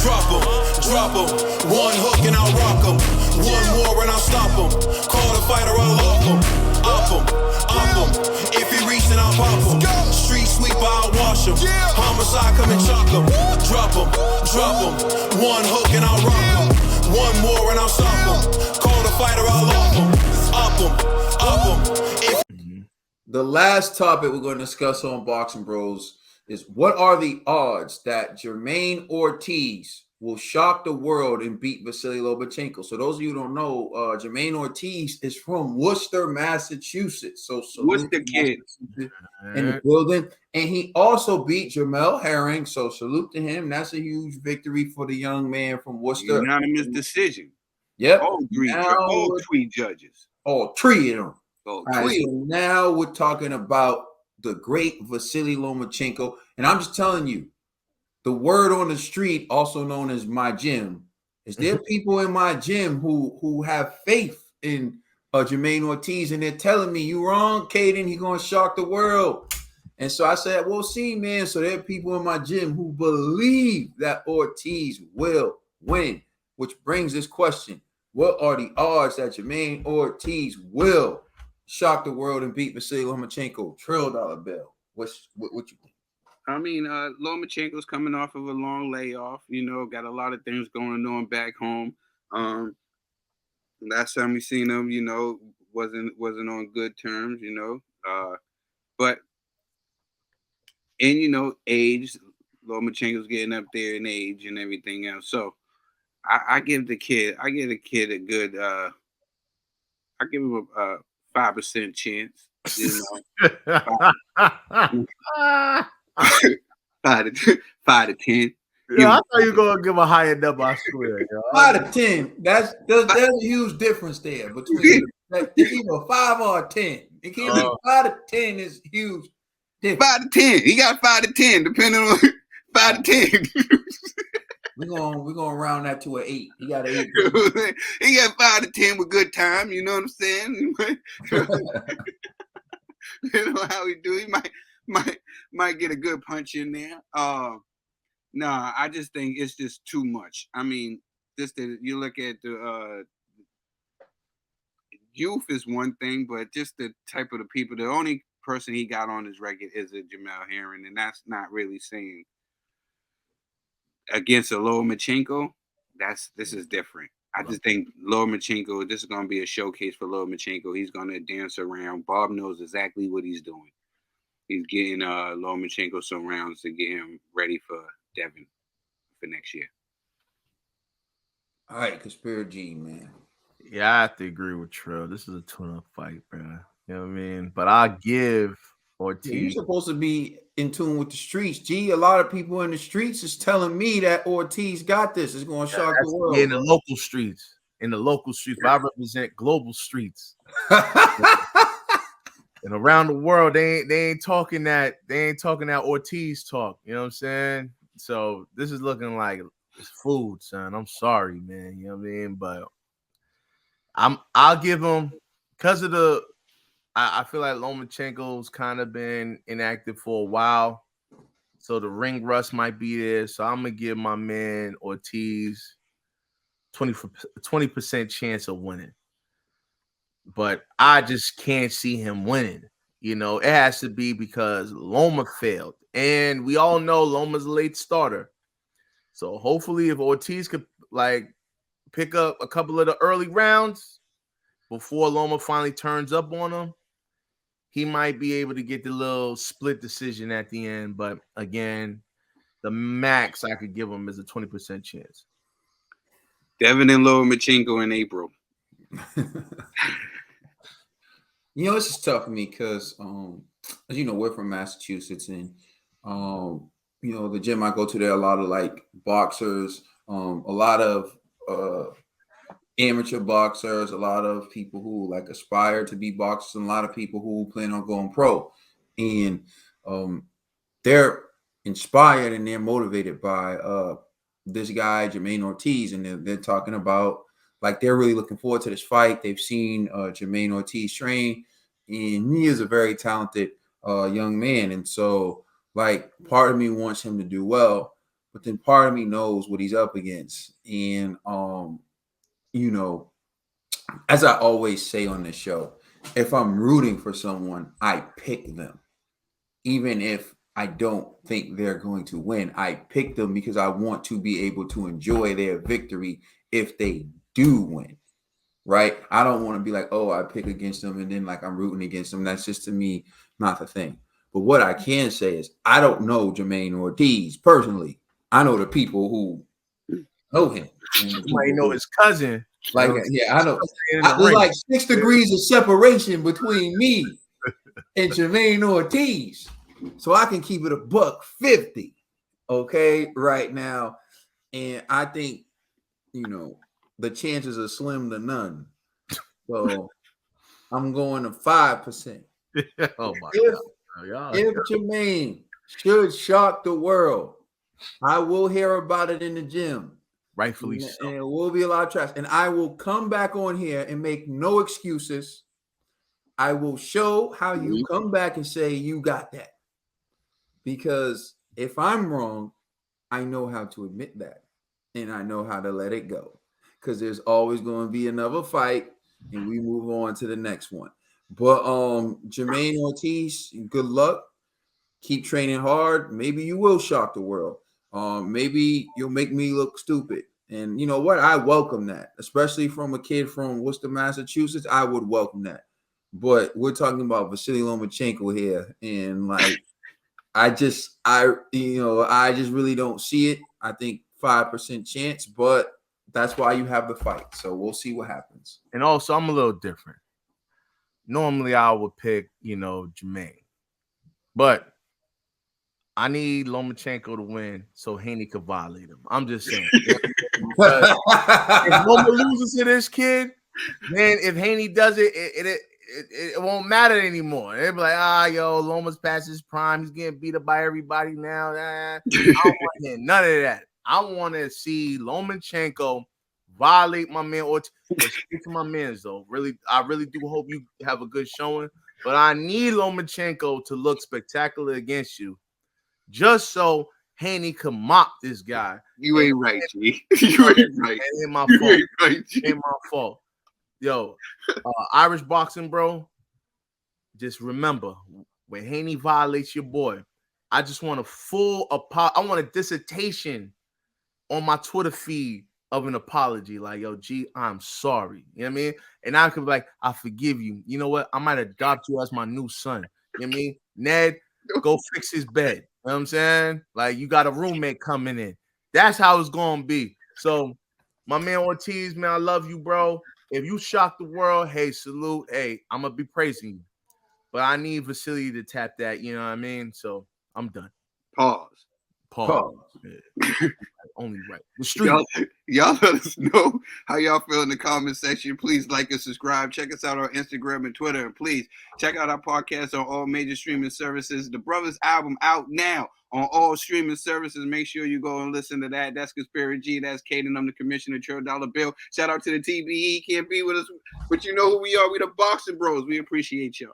drop 'em. One hook and I'll rock 'em. One more and I'll stop 'em. Call the fighter, I'll lock 'em. Up 'em. If he reach, then I'll pop 'em. Street sweeper, I'll wash 'em. Homicide, come and chalk 'em. Drop 'em. One hook and I'll rock 'em. One more and I'll stop 'em. Call the fighter, I'll lock 'em. Up 'em. The last topic we're going to discuss on Boxing Bros is what are the odds that Jamaine Ortiz will shock the world and beat Vasiliy Lomachenko? So those of you who don't know, Jamaine Ortiz is from Worcester, Massachusetts. So Worcester kid in the building. And he also beat Jamel Herring. So salute to him. That's a huge victory for the young man from Worcester. Unanimous decision. Yep. All three judges. All three of them. All right, so now we're talking about the great Vasiliy Lomachenko. And I'm just telling you, the word on the street, also known as my gym, is there people in my gym who have faith in Jamaine Ortiz, and they're telling me, you wrong, Caden, he's going to shock the world. And so I said, we'll see, man. So there are people in my gym who believe that Ortiz will win, which brings this question. What are the odds that Jamaine Ortiz will shock the world and beat Vasiliy Lomachenko? $1 bill. What you think? I mean, Lomachenko's coming off of a long layoff. Got a lot of things going on back home. Last time we seen him, wasn't on good terms. But age. Lomachenko's getting up there in age and everything else. So I give the kid a good. I give him a 5% chance, 5 to 10. Yeah, I thought you were gonna give a higher number. I swear, 5 to 10. There's a huge difference there between either 5 or 10. It can't be 5 to 10 is huge. Difference. 5 to 10. He got 5 to 10, depending on 5 to 10. We're gonna round that to an 8. He got an 8. He got 5 to 10 with good time. You know what I'm saying? How he do? He might get a good punch in there. No, I just think it's just too much. I mean, you look at the youth is one thing, but just the type of the people. The only person he got on his record is a Jamel Herring, and that's not really saying. Against a Lomachenko, this is different. I just think Lomachenko, this is going to be a showcase for Lomachenko. He's going to dance around. Bob knows exactly what he's doing. He's getting Lomachenko some rounds to get him ready for Devin for next year. All right, Conspiracy G, man. Yeah, I have to agree with Trill. This is a tune-up fight, bro. You know what I mean? But I'll give Ortiz. Yeah, you're supposed to be in tune with the streets. G, a lot of people in the streets is telling me that Ortiz got this. It's going to shock the world. In the local streets. I represent global streets. And around the world, they ain't talking that Ortiz talk. You know what I'm saying? So this is looking like it's food, son. I'm sorry, man. You know what I mean? But I'll give him because of the. I feel like Lomachenko's kind of been inactive for a while, so the ring rust might be there. So I'm gonna give my man Ortiz 20% chance of winning, but I just can't see him winning. It has to be because Loma failed, and we all know Loma's a late starter. So hopefully, if Ortiz could pick up a couple of the early rounds before Loma finally turns up on him, he might be able to get the little split decision at the end. But again, the max I could give him is a 20% chance. Devin and Lomachenko in April. This is tough for me because, as you know, we're from Massachusetts, and the gym I go to, there are a lot of boxers, a lot of amateur boxers, a lot of people who aspire to be boxers, and a lot of people who plan on going pro, and they're inspired and they're motivated by this guy Jamaine Ortiz, and they're talking about they're really looking forward to this fight. They've seen Jamaine Ortiz train, and he is a very talented young man, and so part of me wants him to do well, but then part of me knows what he's up against. And you know, as I always say on this show, if I'm rooting for someone, I pick them. Even if I don't think they're going to win, I pick them because I want to be able to enjoy their victory if they do win. Right? I don't want to be like, oh, I pick against them and then like I'm rooting against them. That's just to me not the thing. But what I can say is I don't know Jamaine Ortiz personally. I know the people who know him. You might know his cousin. Like, yeah, I know. There's like 6 degrees of separation between me and Jamaine Ortiz. So I can keep it $150, okay, right now. And I think, you know, the chances are slim to none. So I'm going to 5%. Oh my God. If Jamaine should shock the world, I will hear about it in the gym. Rightfully so. And it will be a lot of trash. And I will come back on here and make no excuses. I will show how you come back and say you got that. Because if I'm wrong, I know how to admit that. And I know how to let it go. Because there's always going to be another fight. And we move on to the next one. But Jamaine Ortiz, good luck. Keep training hard. Maybe you will shock the world. Maybe you'll make me look stupid. And you know what? I welcome that, especially from a kid from Worcester, Massachusetts. I would welcome that. But we're talking about Vasiliy Lomachenko here. And like, I just really don't see it. I think 5% chance, but that's why you have the fight. So we'll see what happens. And also, I'm a little different. Normally, I would pick, Jamaine. But I need Lomachenko to win so Haney could violate him. I'm just saying. If Loma loses to this kid, then if Haney does it, it won't matter anymore. They'll be like, Loma's past his prime. He's getting beat up by everybody now. I don't want to hear none of that. I want to see Lomachenko violate my man Ortiz. Speak to my mans, though. I really do hope you have a good showing. But I need Lomachenko to look spectacular against you, just so Haney can mop this guy. You ain't right, G. You ain't right. It ain't my fault. You ain't right, G. It ain't my fault. Yo, Irish boxing, bro. Just remember, when Haney violates your boy, I just want I want a dissertation on my Twitter feed of an apology. Like, yo, G, I'm sorry. You know what I mean? And I could be like, I forgive you. You know what? I might adopt you as my new son. You know what I mean? Ned, go fix his bed. You know what I'm saying? Like, you got a roommate coming in. That's how it's going to be. So, my man Ortiz, man, I love you, bro. If you shock the world, hey, salute. Hey, I'm going to be praising you. But I need Vasiliy to tap that, you know what I mean? So, I'm done. Pause. Yeah. Only right. The street. Y'all let us know how y'all feel in the comment section. Please like and subscribe. Check us out on Instagram and Twitter. And please check out our podcast on all major streaming services. The Brothers album out now on all streaming services. Make sure you go and listen to that. That's Conspiracy G. That's Caden. I'm the Commissioner $1 Bill. Shout out to the TBE. Can't be with us, but you know who we are. We the Boxing Bros. We appreciate y'all.